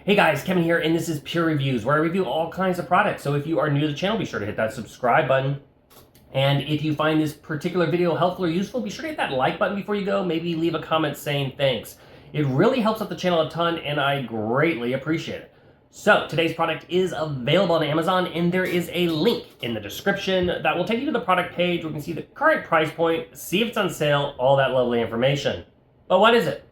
Hey guys, Kevin here, and this is Purereviews, where I review all kinds of products. So if you are new to the channel, be sure to hit that subscribe button. And if you find this particular video helpful or useful, be sure to hit that like button before you go. Maybe leave a comment saying thanks. It really helps out the channel a ton, and I greatly appreciate it. So today's product is available on Amazon, and there is a link in the description that will take you to the product page where you can see the current price point, see if it's on sale, all that lovely information. But what is it?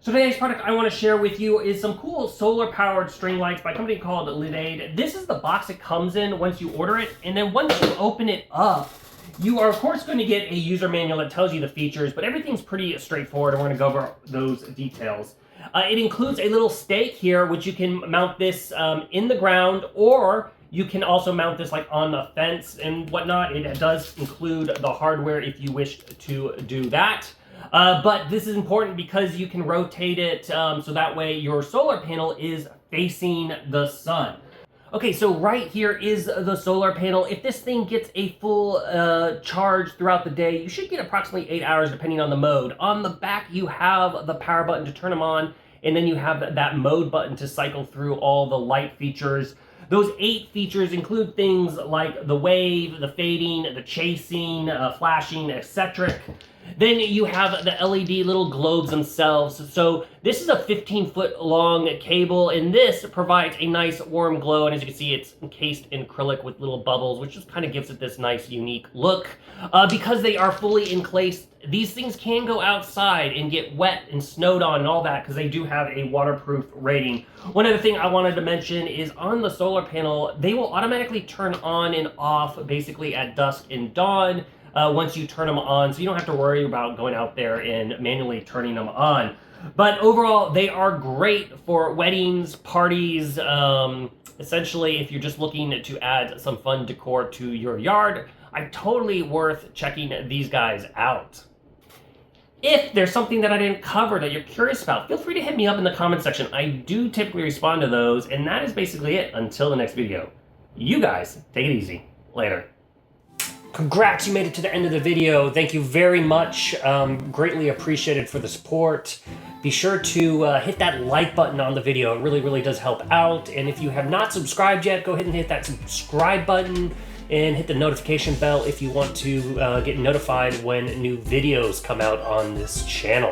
So today's product I want to share with you is some cool solar-powered string lights by a company called Liyade. This is the box it comes in once you order it, and then once you open it up, you are of course going to get a user manual that tells you the features, but everything's pretty straightforward, and we're going to go over those details. It includes a little stake here, which you can mount this in the ground, or you can also mount this like on the fence and whatnot. It does include the hardware if you wish to do that. But this is important because you can rotate it so that way your solar panel is facing the sun. Okay, so right here is the solar panel. If this thing gets a full charge throughout the day, you should get approximately 8 hours depending on the mode. On the back, you have the power button to turn them on, and then you have that mode button to cycle through all the light features. Those 8 features include things like the wave, the fading, the chasing, flashing, etc. Then you have the LED little globes themselves. So this is a 15-foot long cable, and this provides a nice warm glow. And as you can see, it's encased in acrylic with little bubbles, which just kind of gives it this nice, unique look. Because they are fully encased, these things can go outside and get wet and snowed on and all that, because they do have a waterproof rating. One other thing I wanted to mention is on the solar panel, they will automatically turn on and off basically at dusk and dawn. Once you turn them on, so you don't have to worry about going out there and manually turning them on. But overall, they are great for weddings, parties, essentially if you're just looking to add some fun decor to your yard. Totally worth checking these guys out. If there's something that I didn't cover that you're curious about, feel free to hit me up in the comment section. I do typically respond to those, and that is basically it until the next video. You guys, take it easy. Later. Congrats, you made it to the end of the video. Thank you very much. Greatly appreciated for the support. Be sure to hit that like button on the video. It really, really does help out. And if you have not subscribed yet, go ahead and hit that subscribe button and hit the notification bell if you want to get notified when new videos come out on this channel.